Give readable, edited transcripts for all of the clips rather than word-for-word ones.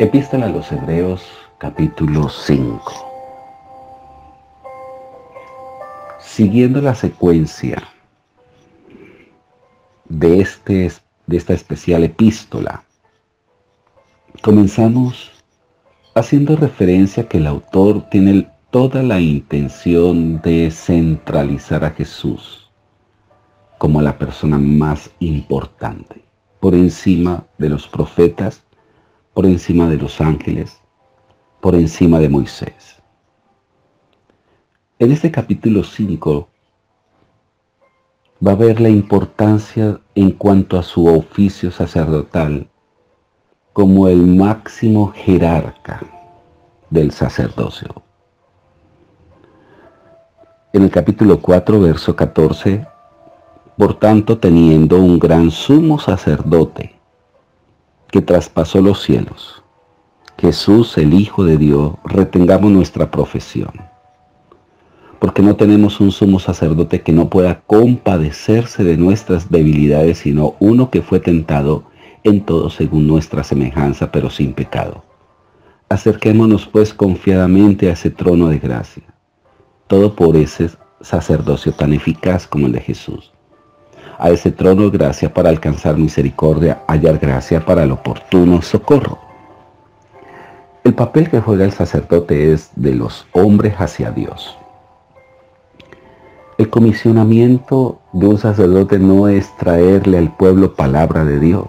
Epístola a los Hebreos, capítulo 5. Siguiendo la secuencia de esta especial epístola, comenzamos haciendo referencia a que el autor tiene toda la intención de centralizar a Jesús como la persona más importante, por encima de los profetas, por encima de los ángeles, por encima de Moisés. En este capítulo 5 va a ver la importancia en cuanto a su oficio sacerdotal como el máximo jerarca del sacerdocio. En el capítulo 4, verso 14, por tanto, teniendo un gran sumo sacerdote que traspasó los cielos, Jesús, el Hijo de Dios, retengamos nuestra profesión. Porque no tenemos un sumo sacerdote que no pueda compadecerse de nuestras debilidades, sino uno que fue tentado en todo según nuestra semejanza, pero sin pecado. Acerquémonos pues confiadamente a ese trono de gracia, todo por ese sacerdocio tan eficaz como el de Jesús. A ese trono de gracia para alcanzar misericordia, hallar gracia para el oportuno socorro. El papel que juega el sacerdote es de los hombres hacia Dios. El comisionamiento de un sacerdote no es traerle al pueblo palabra de Dios,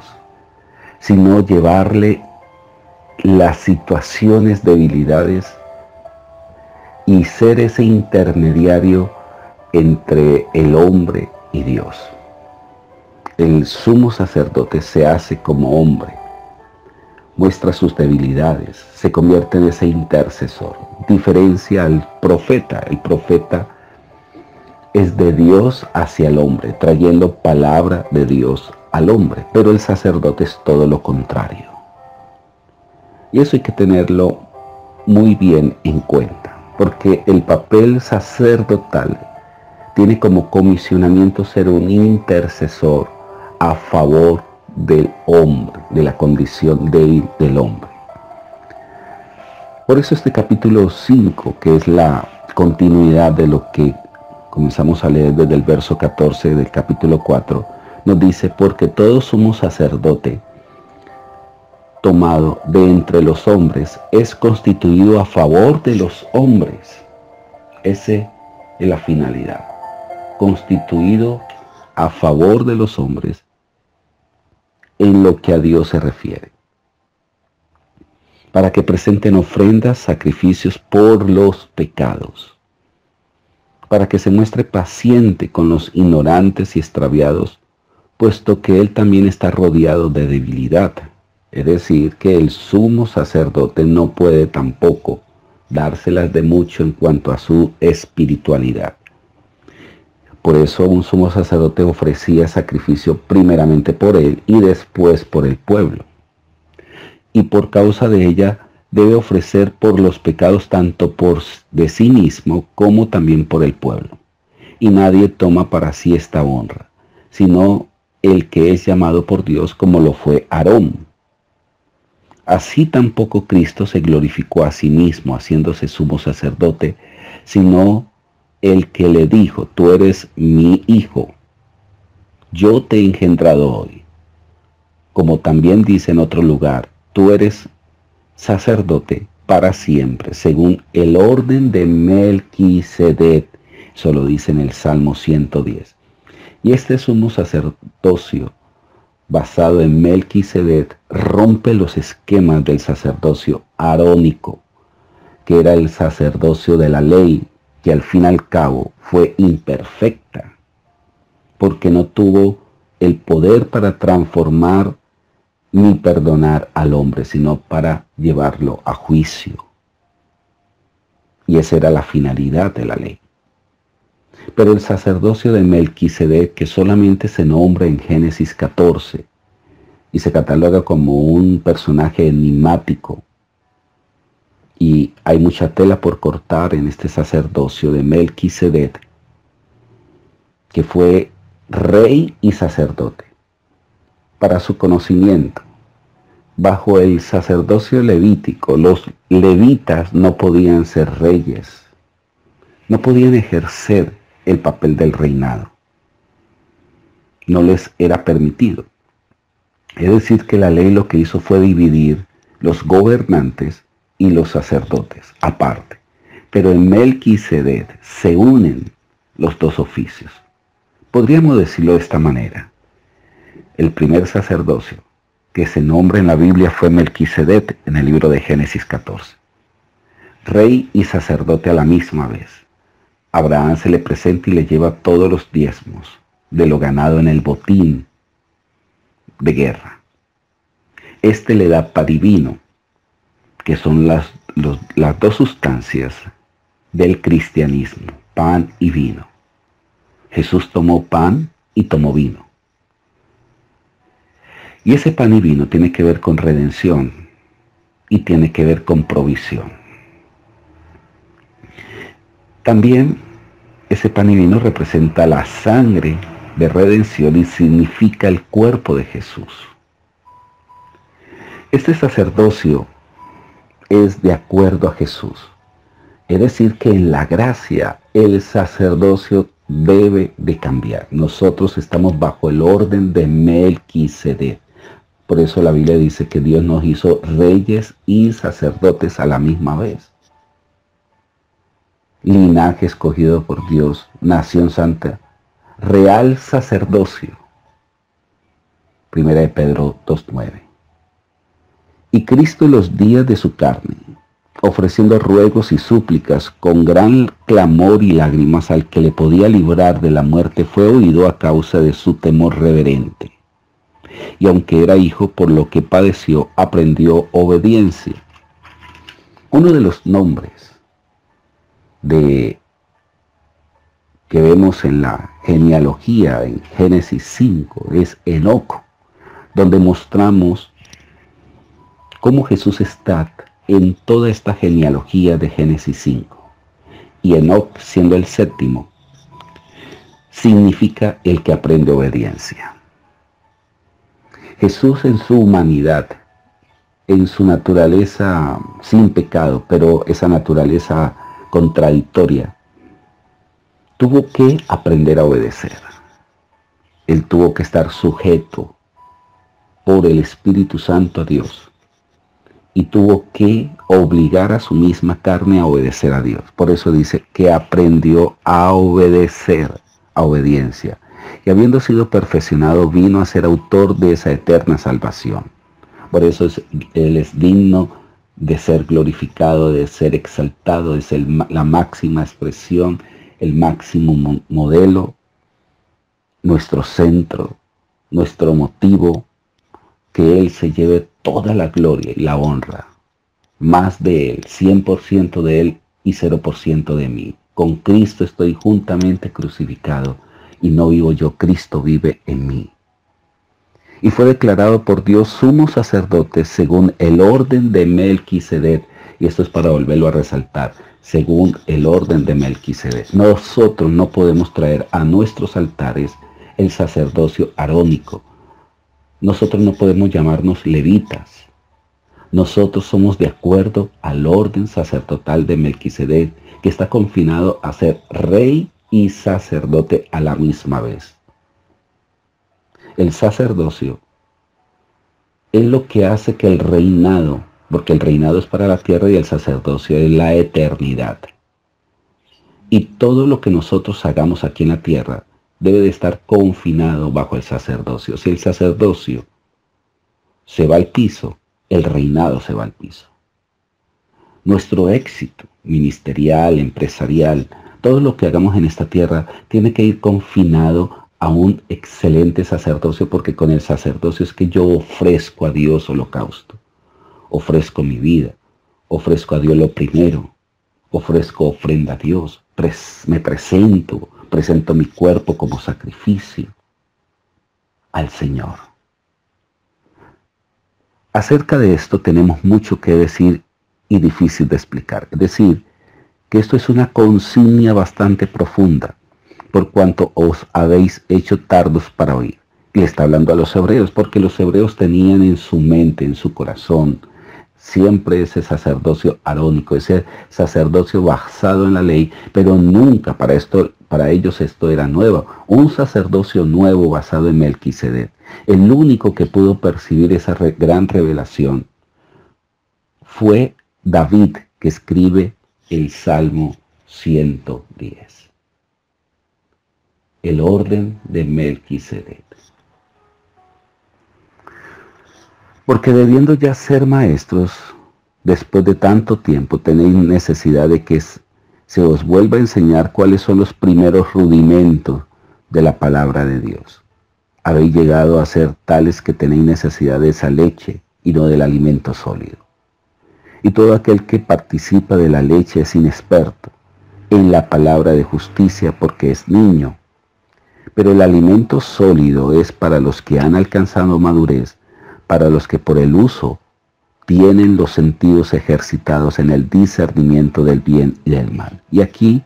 sino llevarle las situaciones, debilidades y ser ese intermediario entre el hombre y Dios. El sumo sacerdote se hace como hombre, muestra sus debilidades, se convierte en ese intercesor. Diferencia al profeta. El profeta es de Dios hacia el hombre, trayendo palabra de Dios al hombre, pero el sacerdote es todo lo contrario. Y eso hay que tenerlo muy bien en cuenta, porque el papel sacerdotal tiene como comisionamiento ser un intercesor a favor del hombre, de la condición débil del hombre. Por eso este capítulo 5, que es la continuidad de lo que comenzamos a leer desde el verso 14 del capítulo 4, nos dice, porque todo sumo sacerdote tomado de entre los hombres es constituido a favor de los hombres. Esa es la finalidad. Constituido a favor de los hombres en lo que a Dios se refiere, para que presenten ofrendas, sacrificios por los pecados, para que se muestre paciente con los ignorantes y extraviados, puesto que Él también está rodeado de debilidad. Es decir, que el sumo sacerdote no puede tampoco dárselas de mucho en cuanto a su espiritualidad. Por eso un sumo sacerdote ofrecía sacrificio primeramente por él y después por el pueblo. Y por causa de ella debe ofrecer por los pecados tanto por de sí mismo como también por el pueblo. Y nadie toma para sí esta honra, sino el que es llamado por Dios, como lo fue Aarón. Así tampoco Cristo se glorificó a sí mismo haciéndose sumo sacerdote, sino el que le dijo, tú eres mi hijo, yo te he engendrado hoy. Como también dice en otro lugar, tú eres sacerdote para siempre, según el orden de Melquisedec. Eso lo dice en el Salmo 110. Y este sumo sacerdocio, basado en Melquisedec, rompe los esquemas del sacerdocio arónico, que era el sacerdocio de la ley, que al fin y al cabo fue imperfecta, porque no tuvo el poder para transformar ni perdonar al hombre, sino para llevarlo a juicio. Y esa era la finalidad de la ley. Pero el sacerdocio de Melquisedec, que solamente se nombra en Génesis 14, y se cataloga como un personaje enigmático, y hay mucha tela por cortar en este sacerdocio de Melquisedec, que fue rey y sacerdote. Para su conocimiento, Bajo el sacerdocio levítico, los levitas no podían ser reyes, no podían ejercer el papel del reinado. No les era permitido. Es decir, que la ley lo que hizo fue dividir los gobernantes y los sacerdotes aparte. Pero en Melquisedec se unen los dos oficios. Podríamos decirlo de esta manera. El primer sacerdocio que se nombra en la Biblia fue Melquisedec en el libro de Génesis 14. Rey y sacerdote a la misma vez. Abraham se le presenta y le lleva todos los diezmos de lo ganado en el botín de guerra. Este le da pan y vino, que son las dos sustancias del cristianismo, pan y vino. Jesús tomó pan y tomó vino. Y ese pan y vino tiene que ver con redención y tiene que ver con provisión. También ese pan y vino representa la sangre de redención y significa el cuerpo de Jesús. Este sacerdocio es de acuerdo a Jesús. Es decir, que en la gracia el sacerdocio debe de cambiar. Nosotros estamos bajo el orden de Melquisedec. Por eso la Biblia dice que Dios nos hizo reyes y sacerdotes a la misma vez. Linaje escogido por Dios, nación santa, real sacerdocio. Primera de Pedro 2:9. Y Cristo en los días de su carne, ofreciendo ruegos y súplicas con gran clamor y lágrimas al que le podía librar de la muerte, fue oído a causa de su temor reverente. Y aunque era hijo, por lo que padeció, aprendió obediencia. Uno de los nombres que vemos en la genealogía en Génesis 5 es Enoc, donde mostramos cómo Jesús está en toda esta genealogía de Génesis 5. Y Enoc, siendo el séptimo, significa el que aprende obediencia. Jesús en su humanidad, en su naturaleza sin pecado, pero esa naturaleza contradictoria, tuvo que aprender a obedecer. Él tuvo que estar sujeto por el Espíritu Santo a Dios y tuvo que obligar a su misma carne a obedecer a Dios. Por eso dice que aprendió a obedecer, a obediencia. Y habiendo sido perfeccionado, vino a ser autor de esa eterna salvación. Por eso Él es digno de ser glorificado, de ser exaltado, es la máxima expresión, el máximo modelo, nuestro centro, nuestro motivo, que Él se lleve toda la gloria y la honra, más de Él, 100% de Él y 0% de mí. Con Cristo estoy juntamente crucificado, y no vivo yo, Cristo vive en mí. Y fue declarado por Dios sumo sacerdote según el orden de Melquisedec. Y esto es para volverlo a resaltar, según el orden de Melquisedec. Nosotros no podemos traer a nuestros altares el sacerdocio arónico. Nosotros no podemos llamarnos levitas. Nosotros somos de acuerdo al orden sacerdotal de Melquisedec, que está confinado a ser rey y sacerdote a la misma vez. El sacerdocio es lo que hace que el reinado, porque el reinado es para la tierra y el sacerdocio es la eternidad. Y todo lo que nosotros hagamos aquí en la tierra debe de estar confinado bajo el sacerdocio. Si el sacerdocio se va al piso, el reinado se va al piso. Nuestro éxito ministerial, empresarial, todo lo que hagamos en esta tierra tiene que ir confinado a un excelente sacerdocio, porque con el sacerdocio es que yo ofrezco a Dios holocausto, ofrezco mi vida, ofrezco a Dios lo primero, ofrezco ofrenda a Dios, me presento mi cuerpo como sacrificio al Señor. Acerca de esto tenemos mucho que decir y difícil de explicar. Es decir, que esto es una consigna bastante profunda, por cuanto os habéis hecho tardos para oír. le está hablando a los hebreos, porque los hebreos tenían en su mente, en su corazón, siempre ese sacerdocio arónico, ese sacerdocio basado en la ley, pero nunca para ellos esto era nuevo. Un sacerdocio nuevo basado en Melquisedec. El único que pudo percibir esa gran revelación fue David, que escribe el Salmo 110. El orden de Melquisedec. Porque debiendo ya ser maestros, después de tanto tiempo, tenéis necesidad de que se os vuelva a enseñar cuáles son los primeros rudimentos de la palabra de Dios. Habéis llegado a ser tales que tenéis necesidad de esa leche y no del alimento sólido. Y todo aquel que participa de la leche es inexperto en la palabra de justicia porque es niño. Pero el alimento sólido es para los que han alcanzado madurez, para los que por el uso tienen los sentidos ejercitados en el discernimiento del bien y del mal. Y aquí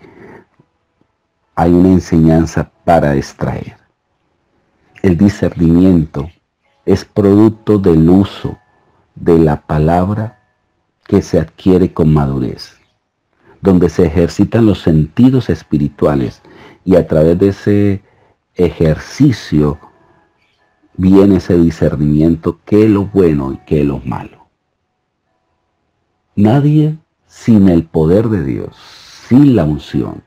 hay una enseñanza para extraer. El discernimiento es producto del uso de la palabra que se adquiere con madurez, donde se ejercitan los sentidos espirituales y a través de ese ejercicio viene ese discernimiento, qué es lo bueno y qué es lo malo. Nadie sin el poder de Dios, sin la unción,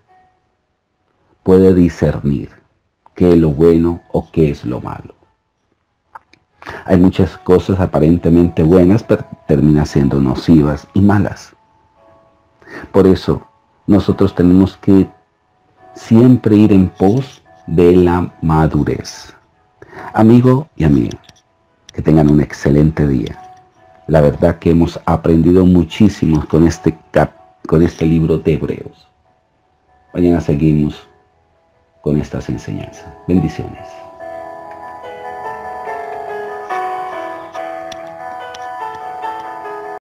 puede discernir qué es lo bueno o qué es lo malo. Hay muchas cosas aparentemente buenas, pero terminan siendo nocivas y malas. Por eso, nosotros tenemos que siempre ir en pos de la madurez. Amigo y amiga, que tengan un excelente día. La verdad que hemos aprendido muchísimo con este libro de Hebreos. Mañana seguimos con estas enseñanzas. Bendiciones.